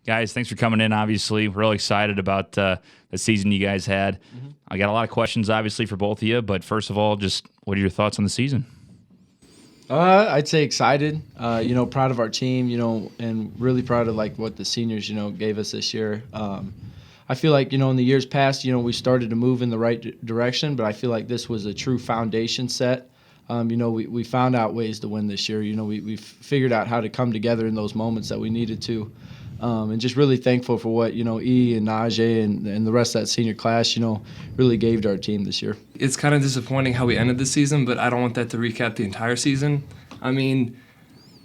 Guys, thanks for coming in, obviously. We're really excited about the season you guys had. I got a lot of questions, obviously, for both of you, but first of all, just what are your thoughts on the season? I'd say excited, proud of our team, and really proud of, what the seniors, gave us this year. I feel like, in the years past, we started to move in the right direction, but I feel like this was a true foundation set. We found out ways to win this year. We figured out how to come together in those moments that we needed to. And just really thankful for what, E and Najee and the rest of that senior class, really gave to our team this year. It's kind of disappointing how we ended the season, but I don't want that to recap the entire season. I mean,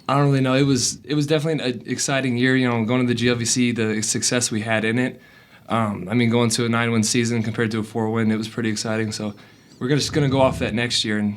I don't really know. It was definitely an exciting year, going to the GLVC, the success we had in it. Going to a 9-win season compared to a 4-win, it was pretty exciting. So we're just going to go off that next year and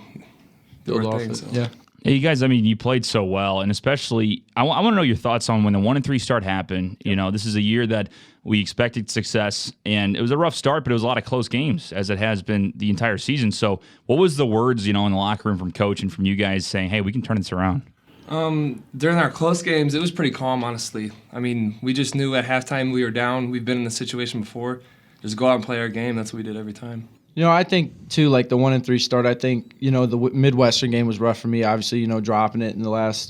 do our thing. So. Yeah. Hey, you guys, you played so well, and especially, I want to know your thoughts on when the 1-3 start happened. Yep. This is a year that we expected success, and it was a rough start, but it was a lot of close games, as it has been the entire season. So what was the words, in the locker room from coach and from you guys saying, hey, we can turn this around? During our close games, it was pretty calm, honestly. We just knew at halftime we were down. We've been in this situation before. Just go out and play our game. That's what we did every time. I think, too, the 1-3 start, I think, the Midwestern game was rough for me, obviously, dropping it in the last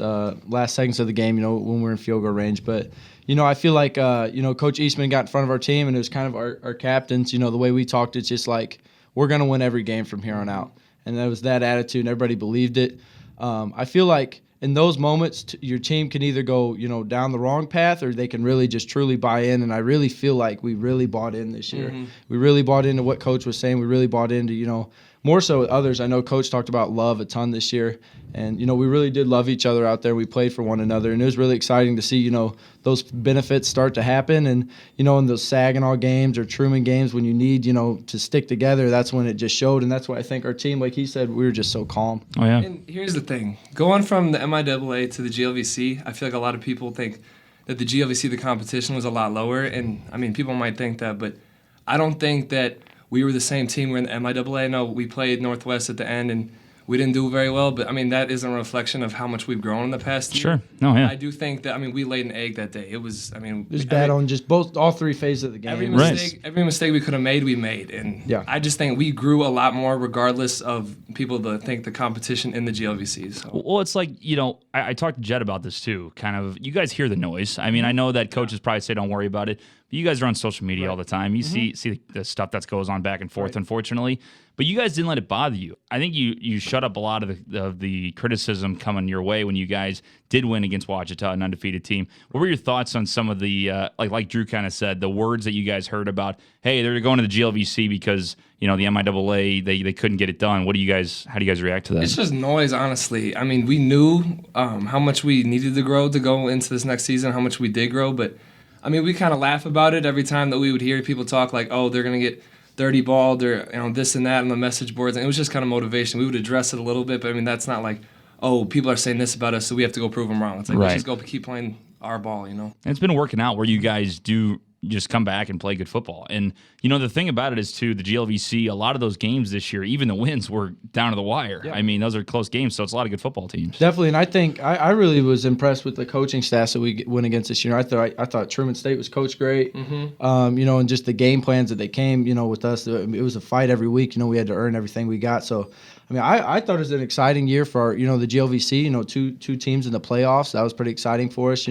seconds of the game, when we're in field goal range. But, I feel like, Coach Eastman got in front of our team, and it was kind of our captains. The way we talked, it's just we're going to win every game from here on out. And that was that attitude, and everybody believed it. I feel like in those moments, your team can either go, down the wrong path, or they can really just truly buy in. And I really feel like we really bought in this year. Mm-hmm. We really bought into what Coach was saying. We really bought into, more so with others. I know Coach talked about love a ton this year. And, we really did love each other out there. We played for one another. And it was really exciting to see, those benefits start to happen. And, in those Saginaw games or Truman games when you need, to stick together, that's when it just showed. And that's why I think our team, like he said, we were just so calm. Oh, yeah. And here's the thing. Going from the MIAA to the GLVC, I feel like a lot of people think that the GLVC, the competition, was a lot lower. And, people might think that, but I don't think that we were the same team. We're in the MIAA. No, we played Northwest at the end, and we didn't do very well, but that isn't a reflection of how much we've grown in the past year. Sure. No, yeah. I do think that, we laid an egg that day. It was, it was bad on just all three phases of the game. Every mistake we could have made, we made. And yeah. I just think we grew a lot more regardless of people that think the competition in the GLVC. So. Well, it's like, I talked to Jed about this too. Kind of, you guys hear the noise. I know that coaches probably say don't worry about it. But you guys are on social media all the time. You see the stuff that goes on back and forth, unfortunately. But you guys didn't let it bother you. I think you shut up a lot of the criticism coming your way when you guys did win against Ouachita, an undefeated team. What were your thoughts on some of the, like Drew kind of said, the words that you guys heard about, hey, they're going to the GLVC because, the MIAA, they couldn't get it done. How do you guys react to that? It's just noise, honestly. We knew how much we needed to grow to go into this next season, how much we did grow, but we kind of laugh about it every time that we would hear people talk like, oh, they're going to get dirty balled or this and that on the message boards. And it was just kind of motivation. We would address it a little bit, but that's not like, oh, people are saying this about us, so we have to go prove them wrong. It's like, let's just go keep playing our ball, And it's been working out where you guys do just come back and play good football. And, the thing about it is, too, the GLVC, a lot of those games this year, even the wins were down to the wire. Yeah. Those are close games, so it's a lot of good football teams. Definitely, and I think I really was impressed with the coaching staff that we went against this year. I thought Truman State was coached great, and just the game plans that they came, with us. It was a fight every week. We had to earn everything we got. So, I thought it was an exciting year for, the GLVC, two teams in the playoffs. That was pretty exciting for us,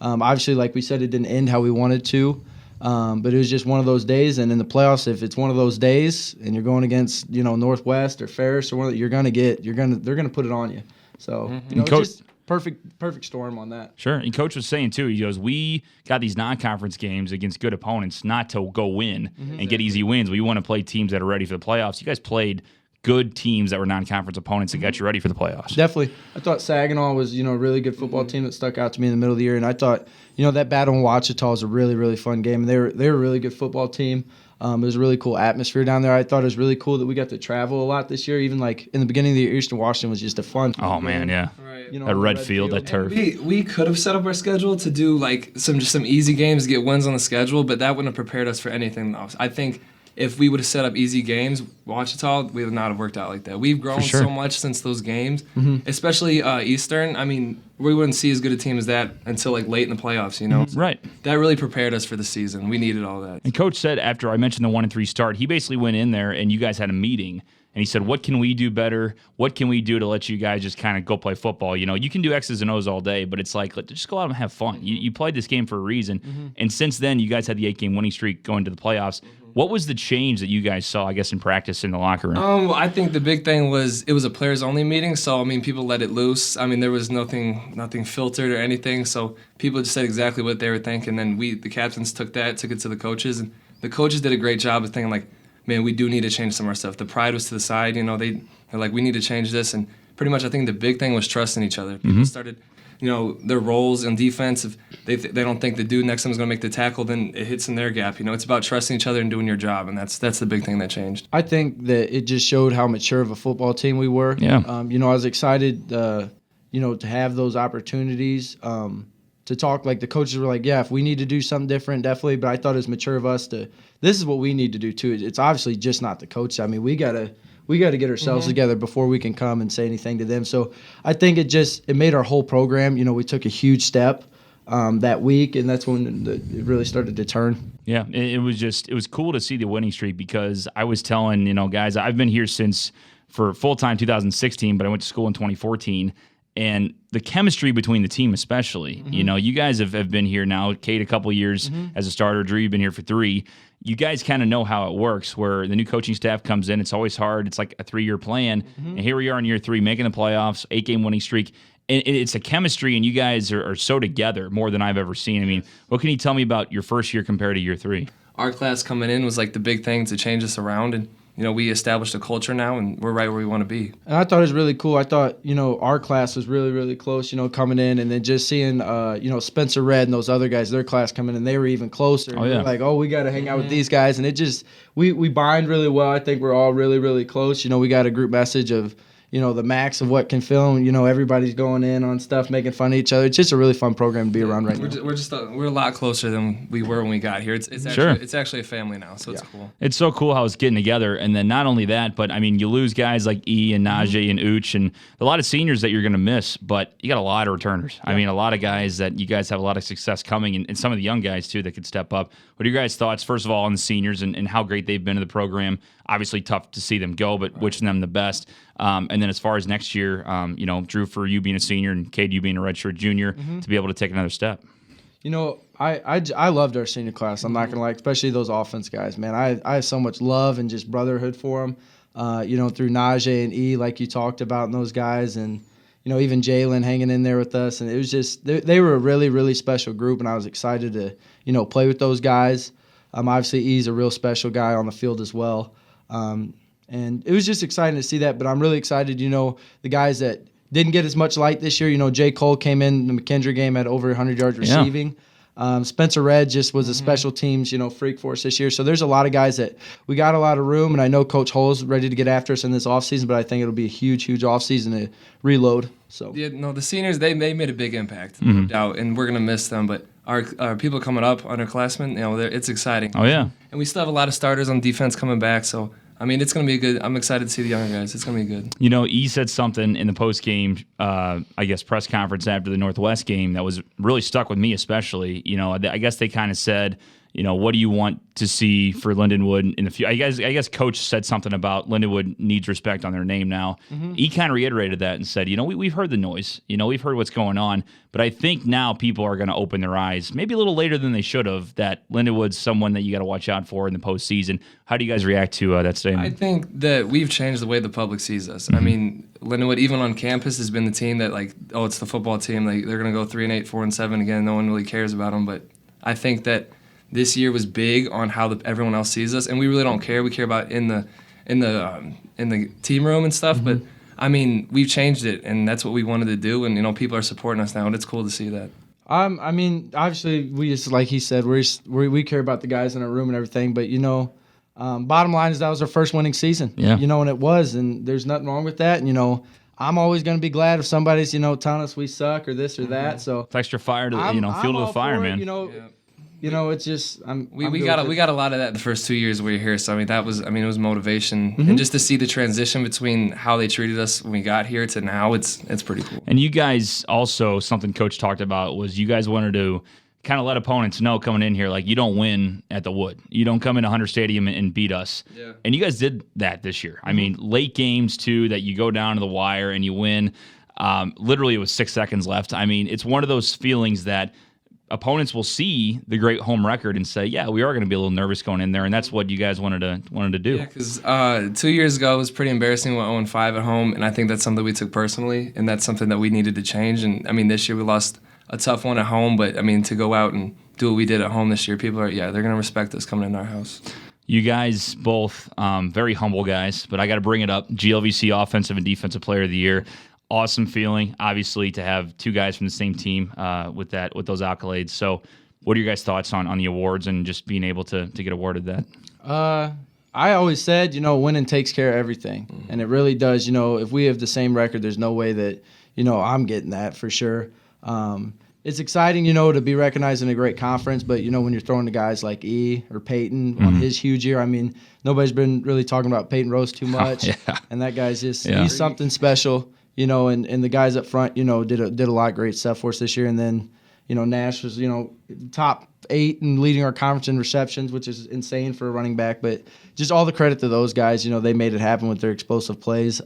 Obviously, like we said, it didn't end how we wanted to. But it was just one of those days, and in the playoffs, if it's one of those days, and you're going against Northwest or Ferris or one that they're gonna put it on you. So it's just perfect storm on that. Sure, and Coach was saying too. He goes, we got these non-conference games against good opponents, not to go win and get easy wins. We want to play teams that are ready for the playoffs. You guys played good teams that were non-conference opponents that got you ready for the playoffs. Definitely. I thought Saginaw was, a really good football team that stuck out to me in the middle of the year, and I thought, that battle in Ouachita was a really, really fun game. And they were a really good football team. It was a really cool atmosphere down there. I thought it was really cool that we got to travel a lot this year. Even like in the beginning of the year, Eastern Washington was just a fun. Oh man, yeah. Right. That red field, that turf. We could have set up our schedule to do like some easy games to get wins on the schedule, but that wouldn't have prepared us for anything else. I think if we would have set up easy games, Wichita, we would not have worked out like that. We've grown sure. so much since those games, especially Eastern. I mean, we wouldn't see as good a team as that until like late in the playoffs, you know? Right. That really prepared us for the season. We needed all that. And Coach said after I mentioned the 1-3 start, he basically went in there and you guys had a meeting. And he said, what can we do better? What can we do to let you guys just kind of go play football? You know, you can do X's and O's all day, but it's like, just go out and have fun. You played this game for a reason. And since then, you guys had the 8-game winning streak going to the playoffs. What was the change that you guys saw, I guess, in practice in the locker room? I think the big thing was it was a players-only meeting, so, I mean, people let it loose. I mean, there was nothing filtered or anything, so people just said exactly what they were thinking. And then the captains took it to the coaches, and the coaches did a great job of thinking, like, man, we do need to change some of our stuff. The pride was to the side, you know, they're like, we need to change this. And pretty much I think the big thing was trusting each other. People started, you know, their roles in defense. If they don't think the dude next to them is going to make the tackle, then it hits in their gap. You know, it's about trusting each other and doing your job, and that's the big thing that changed. I think that it just showed how mature of a football team we were. Yeah. You know, I was excited, you know, to have those opportunities. To talk, like the coaches were like, yeah, if we need to do something different, definitely. But I thought it was mature of us to. This is what we need to do too. It's obviously just not the coach. I mean, we gotta get ourselves together before we can come and say anything to them. So I think it made our whole program. You know, we took a huge step that week, and that's when it really started to turn. Yeah, it was cool to see the winning streak because I was telling, you know, guys, I've been here for full-time 2016, but I went to school in 2014. And the chemistry between the team especially, you know, you guys have been here now, Cade a couple years as a starter, Drew, you've been here for 3. You guys kind of know how it works where the new coaching staff comes in. It's always hard. It's like a 3-year plan. And here we are in year 3, making the playoffs, 8-game winning streak. And it's a chemistry, and you guys are so together more than I've ever seen. I mean, what can you tell me about your first year compared to year 3? Our class coming in was like the big thing to change us around, and you know, we established a culture now, and we're right where we want to be. And I thought it was really cool. I thought, you know, our class was really, really close, you know, coming in, and then just seeing, you know, Spencer Red and those other guys, their class coming in, they were even closer. Oh, yeah. We're like, we got to hang out with these guys. And it just, we bind really well. I think we're all really, really close. You know, we got a group message of, you know, the max of what can film. You know, everybody's going in on stuff, making fun of each other. It's just a really fun program to be around right now. We're a lot closer than we were when we got here. It's actually a family now, so it's cool. It's so cool how it's getting together. And then not only that, but I mean, you lose guys like E and Najee and Ooch and a lot of seniors that you're going to miss, but you got a lot of returners. Yeah. I mean, a lot of guys that you guys have a lot of success coming, and some of the young guys too that could step up. What are your guys' thoughts, first of all, on the seniors and how great they've been to the program? Obviously tough to see them go, but wishing them the best. And then as far as next year, you know, Drew, for you being a senior and Cade, you being a redshirt junior, to be able to take another step. You know, I loved our senior class. I'm not going to lie, especially those offense guys, man. I have so much love and just brotherhood for them, you know, through Najee and E, like you talked about, and those guys. And, you know, even Jalen hanging in there with us. And it was just, they were a really, really special group, and I was excited to, you know, play with those guys. Obviously, E's a real special guy on the field as well. And it was just exciting to see that, but I'm really excited, you know, the guys that didn't get as much light this year. You know, J. Cole came in the McKendree game, had over 100 yards receiving. Spencer Red just was a special teams, you know, freak for us this year. So there's a lot of guys that we got a lot of room, and I know Coach Hull's ready to get after us in this offseason, but I think it'll be a huge, huge offseason to reload. So yeah, no, the seniors, they made a big impact, no doubt, and we're going to miss them, but our people coming up, underclassmen, you know, it's exciting. Oh, yeah. And we still have a lot of starters on defense coming back, so I mean, it's going to be good. I'm excited to see the younger guys. It's going to be good. You know, E said something in the post-game, I guess, press conference after the Northwest game that was really stuck with me especially. You know, I guess they kind of said, you know, what do you want to see for Lindenwood in the future? I guess Coach said something about Lindenwood needs respect on their name now. E kind of reiterated that and said, you know, we've heard the noise. You know, we've heard what's going on. But I think now people are going to open their eyes, maybe a little later than they should have, that Lindenwood's someone that you got to watch out for in the postseason. How do you guys react to that statement? I think that we've changed the way the public sees us. I mean, Lindenwood, even on campus, has been the team that, like, oh, it's the football team. Like, they're going to go 3-8, 4-7 again. No one really cares about them. But I think that this year was big on how everyone else sees us, and we really don't care. We care about in the team room and stuff. But I mean, we've changed it, and that's what we wanted to do. And you know, people are supporting us now, and it's cool to see that. I mean, obviously, we just, like he said, we care about the guys in our room and everything. But you know, bottom line is that was our first winning season. Yeah. You know, and it was, and there's nothing wrong with that. And you know, I'm always going to be glad if somebody's, you know, telling us we suck or this or that. So it's extra fire to fuel to the fire, man. You know. Yeah. you know, it's just we got a lot of that the first 2 years we were here. So it was motivation, and just to see the transition between how they treated us when we got here to now, it's pretty cool. And you guys also, something Coach talked about was you guys wanted to kind of let opponents know coming in here, like, you don't win at the Wood. You don't come into Hunter Stadium and beat us. Yeah. And you guys did that this year. I mean, late games too, that you go down to the wire and you win. Literally, it was 6 seconds left. I mean, it's one of those feelings that opponents will see the great home record and say, yeah, we are going to be a little nervous going in there, and that's what you guys wanted to do. Yeah, because 2 years ago it was pretty embarrassing. We went 0-5 at home, and I think that's something we took personally, and that's something that we needed to change. And I mean, this year we lost a tough one at home, but I mean, to go out and do what we did at home this year, people are, they're going to respect us coming into our house. You guys both very humble guys, but I got to bring it up. GLVC Offensive and Defensive Player of the Year. Awesome feeling, obviously, to have two guys from the same team with those accolades. So what are your guys' thoughts on the awards and just being able to get awarded that? I always said, winning takes care of everything. And it really does. If we have the same record, there's no way that, I'm getting that for sure. It's exciting, to be recognized in a great conference. But, when you're throwing to guys like E or Peyton on his huge year, I mean, nobody's been really talking about Peyton Rose too much. And that guy's he's something special. And the guys up front, did a lot of great stuff for us this year. And then, Nash was, top 8 and leading our conference in receptions, which is insane for a running back. But just all the credit to those guys. They made it happen with their explosive plays.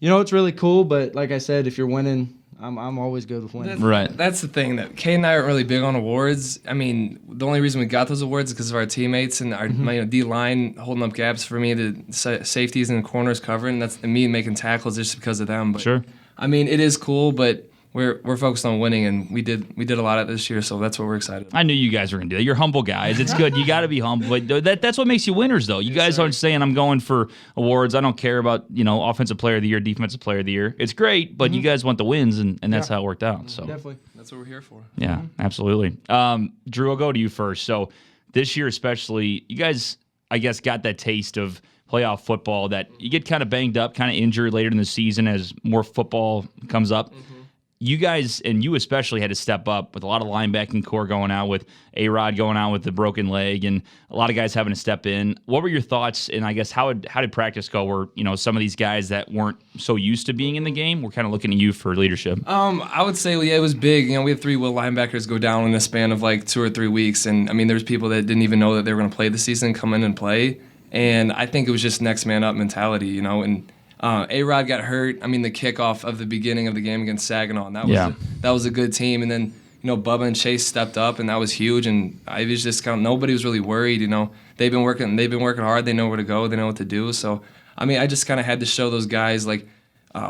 It's really cool. But like I said, if you're winning, I'm always good with winning. That's the thing, that Cade and I aren't really big on awards. I mean, the only reason we got those awards is because of our teammates and our D-line holding up gaps for me, the safeties and corners covering. That's me making tackles just because of them. But, sure. I mean, it is cool, but we're focused on winning, and we did a lot of this year, so that's what we're excited about. I knew you guys were going to do that. You're humble guys. It's good. You got to be humble. But that's what makes you winners, though. You guys aren't saying, I'm going for awards. I don't care about, Offensive Player of the Year, Defensive Player of the Year. It's great, but you guys want the wins, and that's how it worked out. So definitely. That's what we're here for. Yeah, absolutely. Drew, I'll go to you first. So this year especially, you guys, I guess, got that taste of playoff football that you get kind of banged up, kind of injured later in the season as more football comes up. You guys, and you especially, had to step up with a lot of linebacking core going out, with A-Rod going out with the broken leg, and a lot of guys having to step in. What were your thoughts, and I guess how did practice go where, some of these guys that weren't so used to being in the game were kind of looking at you for leadership? I would say, it was big. We had 3 will linebackers go down in the span of like 2 or 3 weeks, and I mean, there's people that didn't even know that they were going to play the season come in and play, and I think it was just next man up mentality, and A-Rod got hurt. I mean, the kickoff of the beginning of the game against Saginaw, and that was a good team. And then, Bubba and Chase stepped up, and that was huge. And I was just nobody was really worried. They've been working hard. They know where to go. They know what to do. So, I mean, I just kind of had to show those guys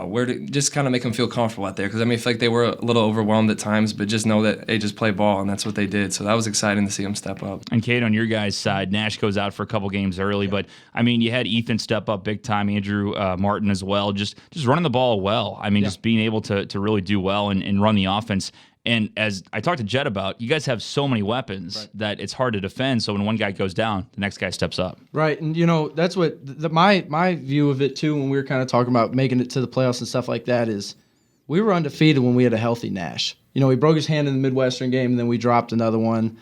where to just kind of make them feel comfortable out there. Because I mean, I feel like they were a little overwhelmed at times, but just know that they just play ball, and that's what they did. So that was exciting to see them step up. And Cade, on your guys' side, Nash goes out for a couple games early, but I mean, you had Ethan step up big time, Andrew Martin as well, just running the ball well. I mean, just being able to really do well and run the offense. And as I talked to Jed about, you guys have so many weapons that it's hard to defend. So when one guy goes down, the next guy steps up. Right, and that's what my view of it too. When we were kind of talking about making it to the playoffs and stuff like that, is we were undefeated when we had a healthy Nash. He broke his hand in the Midwestern game, and then we dropped another one.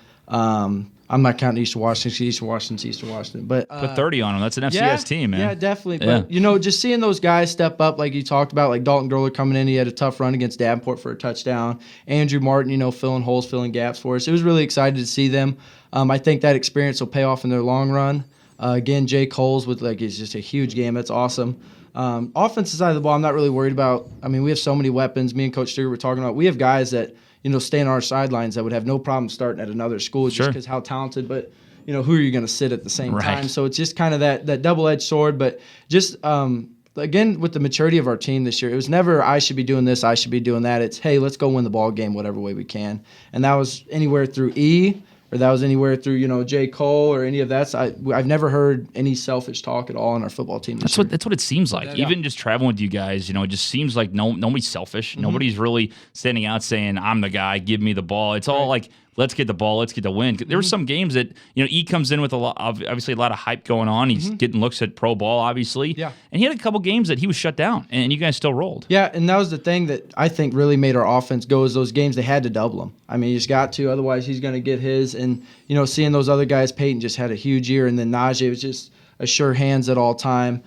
I'm not counting Eastern Washington, but put 30 on them. That's an FCS team, man. Yeah, definitely. But just seeing those guys step up, like you talked about, like Dalton Groller coming in, he had a tough run against Davenport for a touchdown. Andrew Martin, filling holes, filling gaps for us. It was really exciting to see them. I think that experience will pay off in their long run. Again, Jay Coles with it's just a huge game. That's awesome. Offensive side of the ball, I'm not really worried about. I mean, we have so many weapons. Me and Coach Stewart were talking about. We have guys that stay on our sidelines that would have no problem starting at another school just because how talented, but, who are you going to sit at the same time? So it's just kind of that double-edged sword. But just, again, with the maturity of our team this year, it was never, I should be doing this, I should be doing that. It's, hey, let's go win the ball game whatever way we can. And that was anywhere through E, or that was anywhere through, J. Cole or any of that. So I've never heard any selfish talk at all on our football team. That's what it seems like. Even just traveling with you guys, it just seems like nobody's selfish. Nobody's really standing out saying, I'm the guy, give me the ball. It's all like let's get the ball, let's get the win. There were some games that, E comes in with obviously a lot of hype going on. He's getting looks at pro ball, obviously. Yeah. And he had a couple games that he was shut down, and you guys still rolled. Yeah, and that was the thing that I think really made our offense go is those games they had to double him. I mean, you just got to, otherwise he's going to get his. And, seeing those other guys, Peyton just had a huge year, and then Najee was just a sure hands at all time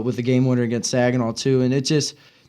with the game winner against Saginaw too. And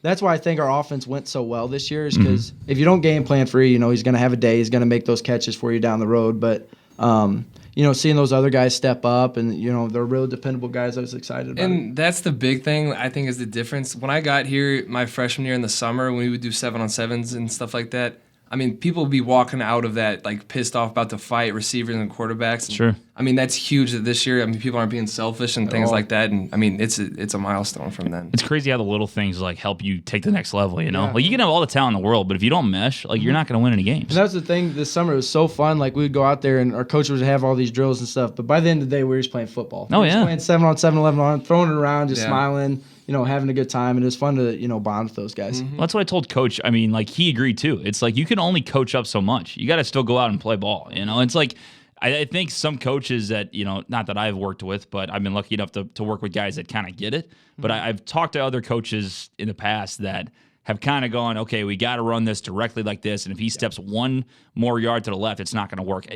that's why I think our offense went so well this year is because if you don't game plan for he's going to have a day. He's going to make those catches for you down the road. But, seeing those other guys step up and, they're real dependable guys, I was excited about. And that's the big thing I think is the difference. When I got here my freshman year in the summer, when we would do 7-on-7s and stuff like that, I mean, people would be walking out of that like pissed off about to fight receivers and quarterbacks. And, sure. I mean, that's huge that this year. I mean, people aren't being selfish and things like that. And I mean, it's a milestone from then. It's crazy how the little things like help you take the next level. Yeah. Like you can have all the talent in the world, but if you don't mesh, like you're not going to win any games. And that was the thing this summer. It was so fun. Like we would go out there and our coach would have all these drills and stuff. But by the end of the day, we were just playing football. Oh, we were yeah. just playing 7-on-7, 11-on, throwing it around, just smiling. Having a good time, and it was fun to, bond with those guys. Well, that's what I told Coach. I mean, like, he agreed, too. It's like you can only coach up so much. You got to still go out and play ball, It's like I think some coaches that, not that I've worked with, but I've been lucky enough to work with guys that kind of get it. But I've talked to other coaches in the past that have kind of gone, okay, we got to run this directly like this, and if he steps one more yard to the left, it's not going to work.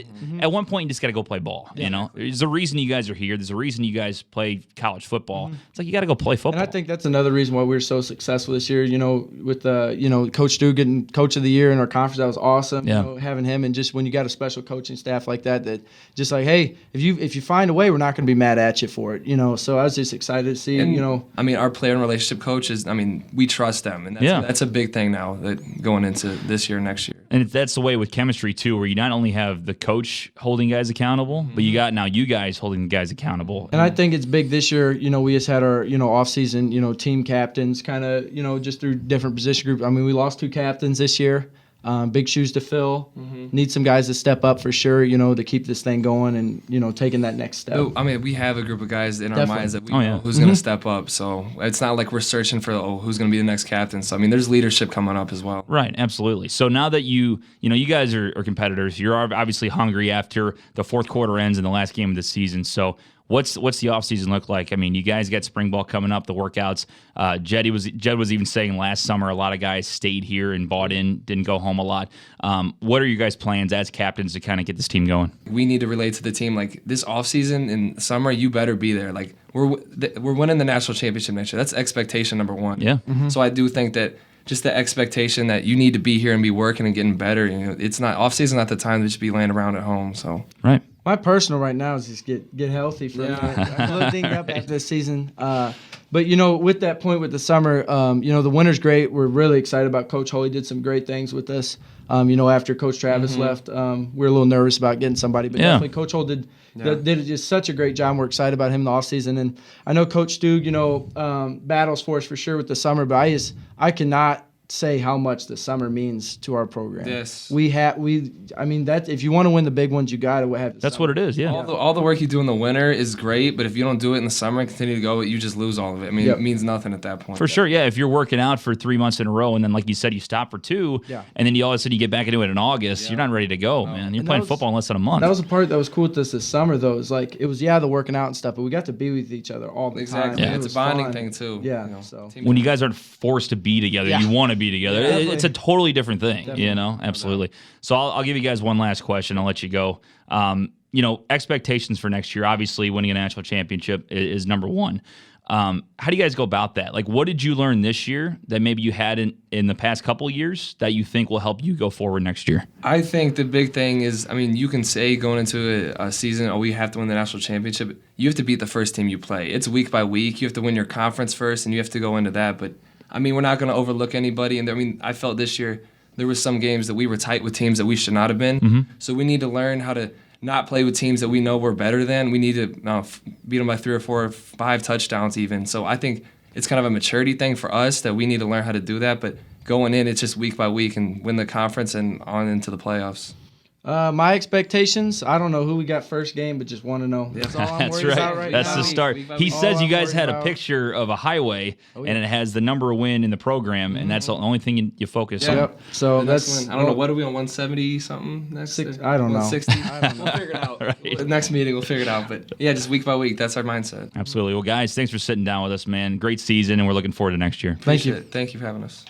At one point, you just got to go play ball, There's a reason you guys are here. There's a reason you guys play college football. It's like you got to go play football. And I think that's another reason why we were so successful this year, with Coach Stu getting Coach of the Year in our conference. That was awesome, having him. And just when you got a special coaching staff like that just like, hey, if you find a way, we're not going to be mad at you for it, So I was just excited to see, I mean, our player and relationship coaches, I mean, we trust them. And that's a big thing now that going into this year, next year. And that's the way with chemistry, too, where you not only have the coach holding guys accountable, but you got now you guys holding guys accountable. And I think it's big this year, we just had our, off-season, team captains kind of, just through different position groups. I mean, we lost 2 captains this year. Big shoes to fill. Need some guys to step up for sure, to keep this thing going and, taking that next step. I mean, we have a group of guys in our minds that we know who's going to step up. So it's not like we're searching for, who's going to be the next captain. So, I mean, there's leadership coming up as well. Right, absolutely. So now that you guys are competitors, you're obviously hungry after the fourth quarter ends in the last game of the season. So What's the offseason look like? I mean, you guys got spring ball coming up, the workouts. Jed was even saying last summer a lot of guys stayed here and bought in, didn't go home a lot. What are your guys' plans as captains to kind of get this team going? We need to relate to the team. Like this offseason in summer, you better be there. Like we're winning the national championship next year. That's expectation number one. Yeah. So I do think that just the expectation that you need to be here and be working and getting better. It's not off-season, not the time to just be laying around at home. So right. My personal right now is just get healthy for a minute. I'm a little dinged up after this season. But, with that point with the summer, the winter's great. We're really excited about Coach Holy. Did some great things with us. After Coach Travis left, we were a little nervous about getting somebody. But definitely Coach Holy did just such a great job. We're excited about him in the offseason. And I know Coach Stu, battles for us for sure with the summer. But I cannot say how much the summer means to our program. Yes. That if you want to win the big ones, you got to have That's what it is, yeah. All the work you do in the winter is great, but if you don't do it in the summer and continue to go, you just lose all of it. I mean, it means nothing at that point. For sure, yeah. If you're working out for 3 months in a row and then, like you said, you stop for 2, and then all of a sudden you get back into it in August, you're not ready to go, man. You're playing football in less than a month. That was the part that was cool with this summer, though. Is like it was the working out and stuff, but we got to be with each other all the time. Exactly. It's a bonding thing too. Yeah. So when you guys aren't forced to be together, you want to be together. It's a totally different thing, Absolutely. So I'll give you guys one last question. I'll let you go. Expectations for next year. Obviously, winning a national championship is number one. How do you guys go about that? Like, what did you learn this year that maybe you hadn't in the past couple of years that you think will help you go forward next year? I think the big thing is, you can say going into a season, we have to win the national championship. You have to beat the first team you play. It's week by week. You have to win your conference first, and you have to go into that. But we're not going to overlook anybody. And I felt this year there was some games that we were tight with teams that we should not have been. So we need to learn how to not play with teams that we know we're better than. We need to beat them by 3 or 4 or 5 touchdowns even. So I think it's kind of a maturity thing for us that we need to learn how to do that. But going in, it's just week by week and win the conference and on into the playoffs. My expectations, I don't know who we got first game, but just want to know. That's all I'm That's worried right. about right That's now. the start. Week by He week. says All you I'm guys worried had a about- picture of a highway, yeah. and it has the number win in the program, and that's the only thing you focus Yeah. on. Yep. So The next that's one, I don't know, what are we on, 170 something next? I don't know. 160? I don't know. We'll figure it out. Right. The next meeting, we'll figure it out. But yeah, just week by week, that's our mindset. Absolutely. Well, guys, thanks for sitting down with us, man. Great season, and we're looking forward to next year. Thank you. Appreciate it. Thank you for having us.